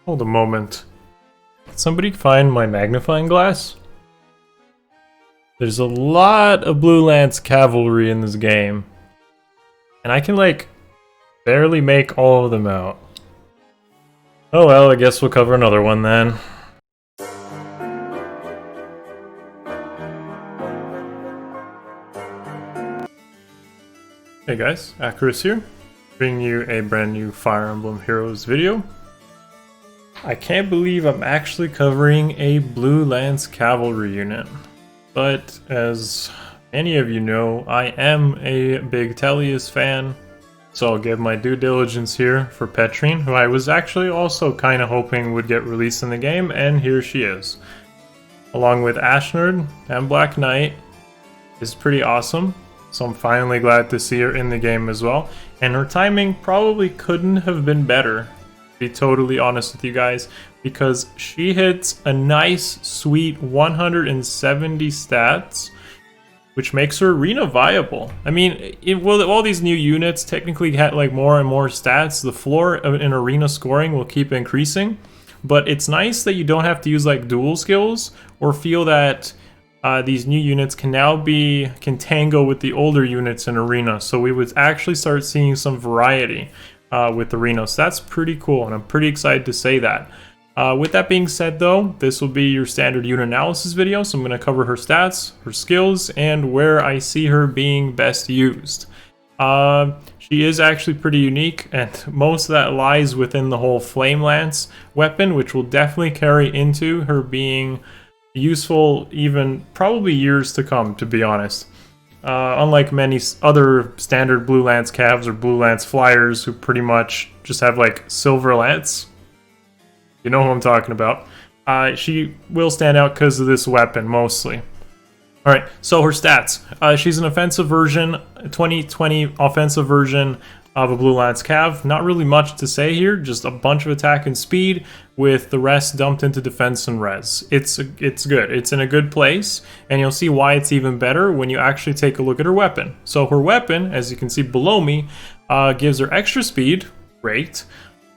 Hold a moment. Can somebody find my magnifying glass? There's a lot of Blue Lance Cavalry in this game. And I can, like, barely make all of them out. Oh well, I guess we'll cover another one then. Hey guys, Akariss here, bringing you a brand new Fire Emblem Heroes video. I can't believe I'm actually covering a Blue Lance Cavalry unit, but as many of you know, I am a big Tellius fan, so I'll give my due diligence here for Petrine, who I was actually also kind of hoping would get released in the game, and here she is. Along with Ashnard and Black Knight is pretty awesome. So I'm finally glad to see her in the game as well. And her timing probably couldn't have been better, to be totally honest with you guys, because she hits a nice, sweet 170 stats, which makes her arena viable. I mean, all these new units technically get like more and more stats. The floor in arena scoring will keep increasing, but it's nice that you don't have to use like dual skills or feel that these new units can tango with the older units in arena, so we would actually start seeing some variety with arena. So that's pretty cool, and I'm pretty excited to say that. With that being said though, this will be your standard unit analysis video, so I'm going to cover her stats, her skills, and where I see her being best used. She is actually pretty unique, and most of that lies within the whole Flame Lance weapon, which will definitely carry into her being useful even probably years to come, to be honest. Unlike many other standard Blue Lance Cavs or Blue Lance Flyers who pretty much just have like Silver Lance. You know who I'm talking about. She will stand out because of this weapon mostly. Alright, so her stats. She's an offensive version, 2020 offensive version of a Blue Lance Cav. Not really much to say here, just a bunch of attack and speed with the rest dumped into defense and res. It's good. It's in a good place, and you'll see why it's even better when you actually take a look at her weapon. So her weapon, as you can see below me, gives her extra speed, great,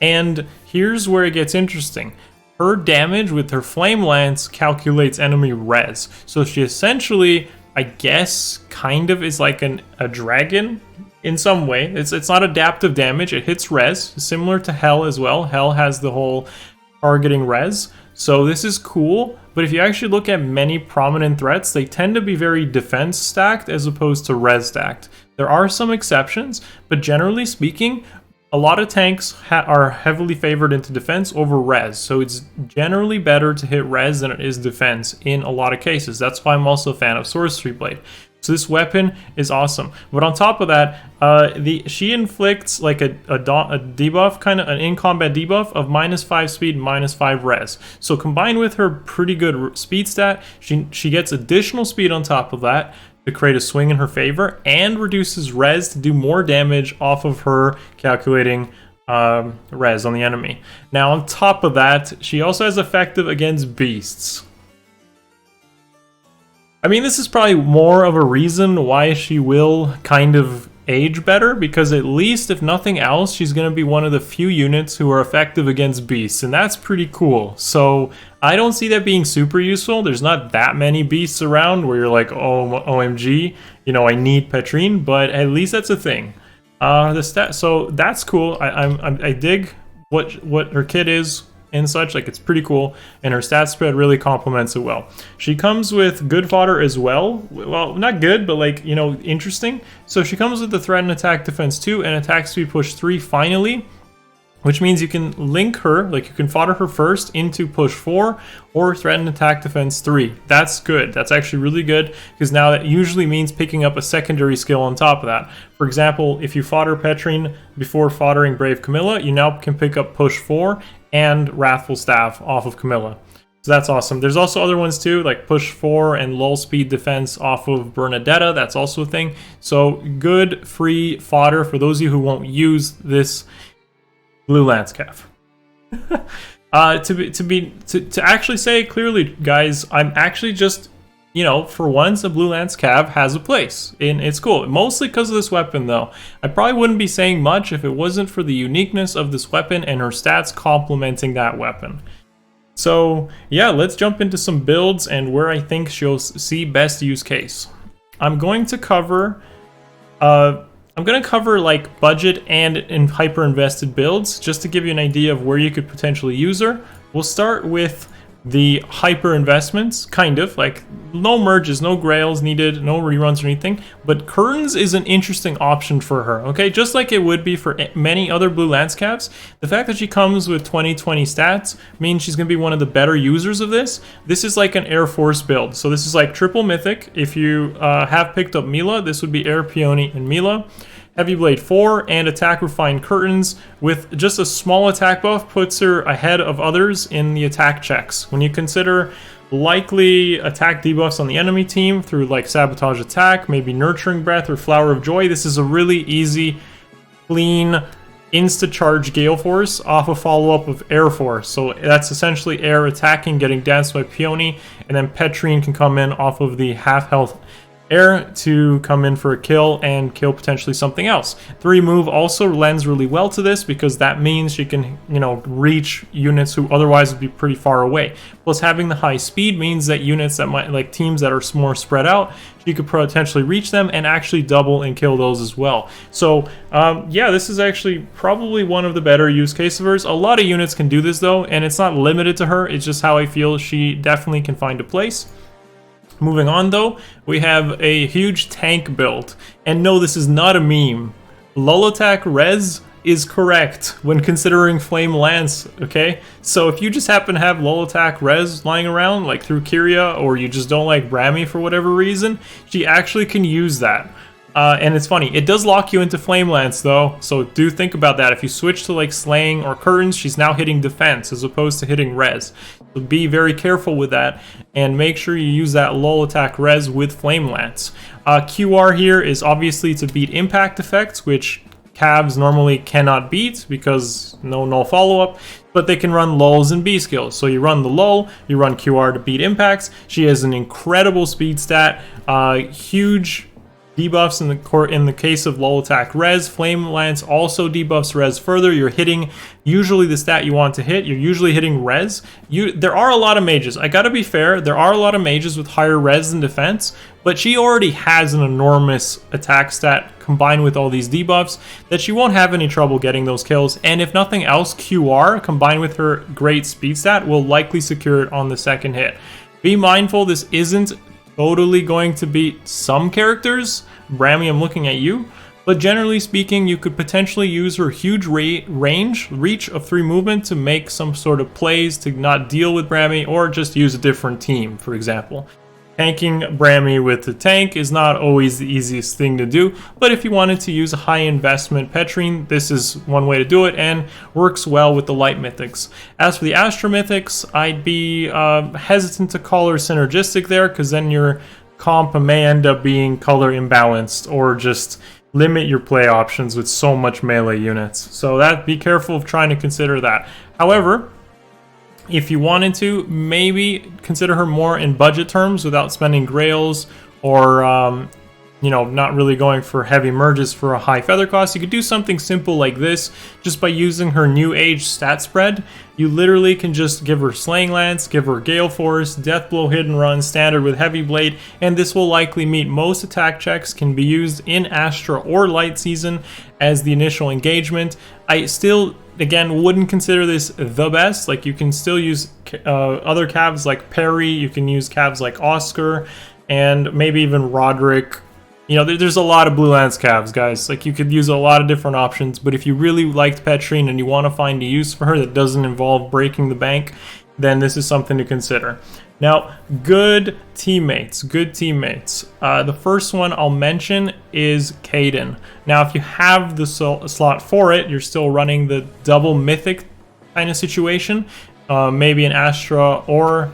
and here's where it gets interesting. Her damage with her Flame Lance calculates enemy res. So she essentially, I guess, kind of is like a dragon in some way. It's not adaptive damage, it hits res, similar to Hell as well. Hell has the whole targeting res, so this is cool, but if you actually look at many prominent threats, they tend to be very defense stacked as opposed to res stacked. There are some exceptions, but generally speaking, a lot of tanks are heavily favored into defense over res, so it's generally better to hit res than it is defense in a lot of cases. That's why I'm also a fan of Sorcery Blade. So this weapon is awesome. But on top of that, she inflicts like a debuff, kind of an in-combat debuff of -5 speed, -5 res. So combined with her pretty good speed stat, she gets additional speed on top of that to create a swing in her favor, and reduces res to do more damage off of her calculating res on the enemy. Now on top of that, she also has effective against beasts. I mean, this is probably more of a reason why she will kind of age better, because at least, if nothing else, she's going to be one of the few units who are effective against beasts, and that's pretty cool. So I don't see that being super useful. There's not that many beasts around where you're like, oh, OMG, you know, I need Petrine, but at least that's a thing. So that's cool. I dig what her kit is and such, like it's pretty cool, and her stat spread really complements it well. She comes with good fodder as well. Well, not good, but like, you know, interesting. So she comes with the threat and attack defense 2 and attack speed push 3 finally, which means you can link her, like you can fodder her first into push 4 or threat and attack defense 3. That's good. That's actually really good, because now that usually means picking up a secondary skill on top of that. For example, if you fodder Petrine before foddering Brave Camilla, you now can pick up push 4 and Wrathful Staff off of Camilla. So that's awesome. There's also other ones too, like push 4 and lull speed defense off of Bernadetta. That's also a thing. So good free fodder for those of you who won't use this Blue Lance Cav. To actually say clearly, guys, I'm actually just you know, for once, a Blue Lance Cav has a place, and it's cool. Mostly because of this weapon, though. I probably wouldn't be saying much if it wasn't for the uniqueness of this weapon and her stats complementing that weapon. So, yeah, let's jump into some builds and where I think she'll see best use case. I'm going to cover, like budget and hyper invested builds, just to give you an idea of where you could potentially use her. We'll start with the hyper investments, kind of like no merges, no grails needed, no reruns or anything, but curtains is an interesting option for her. Okay, just like it would be for many other Blue Lance Cavs, the fact that she comes with 20/20 stats means she's going to be one of the better users of this. This is like an Air Force build, so this is like triple mythic. If you have picked up Mila, this would be Air Peony and Mila. Heavy Blade 4 and Attack Refined Curtains with just a small attack buff puts her ahead of others in the attack checks. When you consider likely attack debuffs on the enemy team through like Sabotage Attack, maybe Nurturing Breath or Flower of Joy, this is a really easy, clean, insta-charge Gale Force off a follow-up of Air Force. So that's essentially air attacking, getting danced by Peony, and then Petrine can come in off of the half-health air to come in for a kill and kill potentially something else. 3 move also lends really well to this because that means she can, you know, reach units who otherwise would be pretty far away. Plus having the high speed means that units that might, like teams that are more spread out, she could potentially reach them and actually double and kill those as well. So yeah, this is actually probably one of the better use cases of hers. A lot of units can do this though, and it's not limited to her. It's just how I feel she definitely can find a place. Moving on though, we have a huge tank build. And no, this is not a meme. Lull attack res is correct when considering Flame Lance, okay? So if you just happen to have lull attack res lying around, like through Kyria, or you just don't like Brammy for whatever reason, she actually can use that. And it's funny, it does lock you into Flame Lance though, so do think about that. If you switch to like Slaying or Curtains, she's now hitting defense as opposed to hitting res. So be very careful with that, and make sure you use that lull attack res with Flame Lance. QR here is obviously to beat impact effects, which Cavs normally cannot beat because no follow-up, but they can run lulls and B skills. So you run the lull, you run QR to beat impacts. She has an incredible speed stat, huge debuffs in the case of lull attack res. Flame Lance also debuffs res further. You're hitting usually the stat you want to hit. You're usually hitting res. There are a lot of mages. I gotta be fair, there are a lot of mages with higher res than defense, but she already has an enormous attack stat combined with all these debuffs that she won't have any trouble getting those kills. And if nothing else, QR combined with her great speed stat will likely secure it on the second hit. Be mindful, this isn't totally going to beat some characters. Brammy, I'm looking at you. But generally speaking, you could potentially use her huge reach of 3 movement to make some sort of plays to not deal with Brammy, or just use a different team, for example. Tanking Brammy with the tank is not always the easiest thing to do, but if you wanted to use a high investment Petrine, this is one way to do it and works well with the light mythics. As for the Astro mythics, I'd be hesitant to call her synergistic there, because then your comp may end up being color imbalanced or just limit your play options with so much melee units. So be careful of trying to consider that. However, if you wanted to, maybe consider her more in budget terms without spending grails or, you know, not really going for heavy merges for a high feather cost. You could do something simple like this just by using her New Age stat spread. You literally can just give her Slaying Lance, give her Gale Force, Death Blow Hidden Run, standard with Heavy Blade, and this will likely meet most attack checks, can be used in Astra or Light Season as the initial engagement. I still, again, wouldn't consider this the best. Like, you can still use other Cavs like Perry, you can use Cavs like Oscar, and maybe even Roderick. You know, there's a lot of Blue Lance Cavs, guys. Like, you could use a lot of different options, but if you really liked Petrine and you want to find a use for her that doesn't involve breaking the bank, then this is something to consider. Now, good teammates. The first one I'll mention is Kaden. Now, if you have the slot for it, you're still running the double mythic kind of situation, maybe an Astra or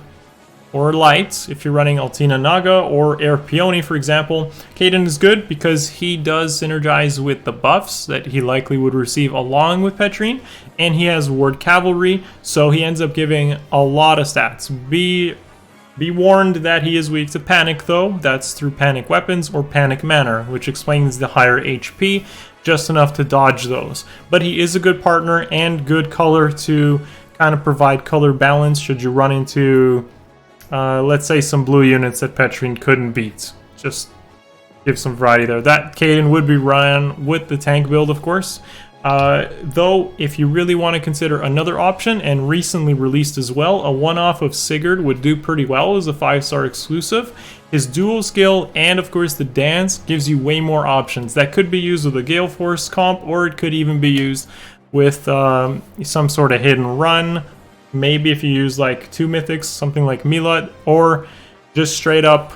Lights. If you're running Altina Naga or Air Peony, for example, Kaden is good because he does synergize with the buffs that he likely would receive along with Petrine, and he has Ward Cavalry, so he ends up giving a lot of stats. Be Be warned that he is weak to panic though. That's through panic weapons or panic manner, which explains the higher HP, just enough to dodge those. But he is a good partner and good color to kind of provide color balance should you run into, let's say, some blue units that Petrine couldn't beat. Just give some variety there. That Caden would be run with the tank build, of course. Though, if you really want to consider another option, and recently released as well, a one-off of Sigurd would do pretty well as a 5-star exclusive. His dual skill and, of course, the dance gives you way more options. That could be used with a Gale Force comp, or it could even be used with some sort of hidden run. Maybe if you use like 2 mythics, something like Milot, or just straight up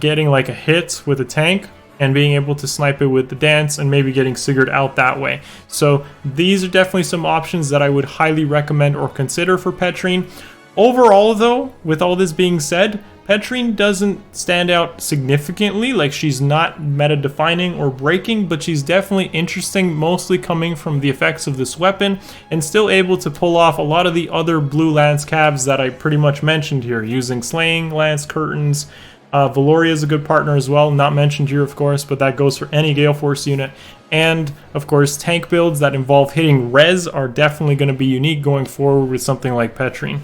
getting like a hit with a tank and being able to snipe it with the dance and maybe getting Sigurd out that way. So these are definitely some options that I would highly recommend or consider for Petrine. Overall though, with all this being said, Petrine doesn't stand out significantly, like she's not meta defining or breaking, but she's definitely interesting, mostly coming from the effects of this weapon, and still able to pull off a lot of the other Blue Lance Cavs that I pretty much mentioned here, using Slaying Lance Curtains. Valoria is a good partner as well, not mentioned here of course, but that goes for any Gale Force unit. And of course tank builds that involve hitting res are definitely going to be unique going forward with something like Petrine.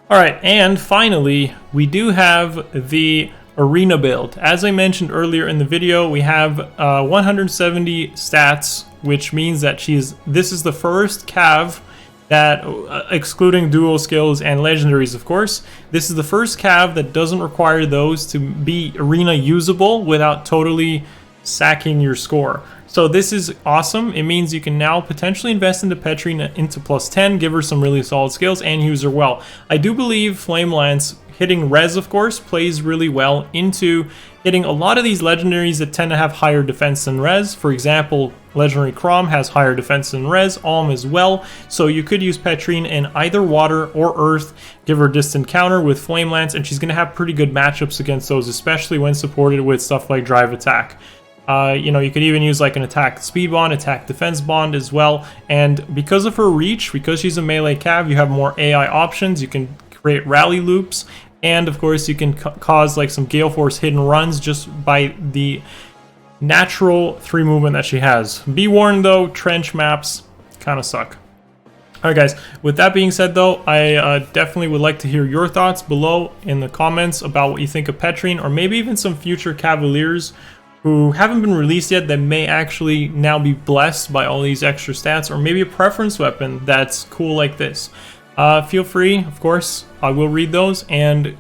Alright, and finally, we do have the arena build. As I mentioned earlier in the video, we have 170 stats, which means that this is the first cav that, excluding dual skills and legendaries of course, this is the first cav that doesn't require those to be arena usable without totally sacking your score. So this is awesome. It means you can now potentially invest into Petrine into +10, give her some really solid skills, and use her well. I do believe Flame Lance hitting res, of course, plays really well into hitting a lot of these legendaries that tend to have higher defense than res. For example, Legendary Crom has higher defense than res, Alm as well. So you could use Petrine in either water or earth, give her distant counter with Flame Lance, and she's going to have pretty good matchups against those, especially when supported with stuff like Drive Attack. You know, you could even use like an attack speed bond, attack defense bond as well. And because of her reach, because she's a melee cav, you have more AI options. You can create rally loops, and of course you can cause like some Gale Force hidden runs just by the natural 3 movement that she has. Be warned though, trench maps kind of suck. Alright guys, with that being said though, I definitely would like to hear your thoughts below in the comments about what you think of Petrine, or maybe even some future Cavaliers who haven't been released yet that may actually now be blessed by all these extra stats, or maybe a preference weapon that's cool like this. Feel free, of course, I will read those, and if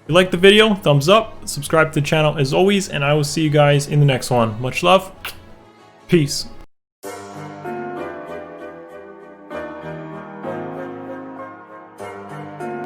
you like the video, thumbs up, subscribe to the channel as always, and I will see you guys in the next one. Much love, peace.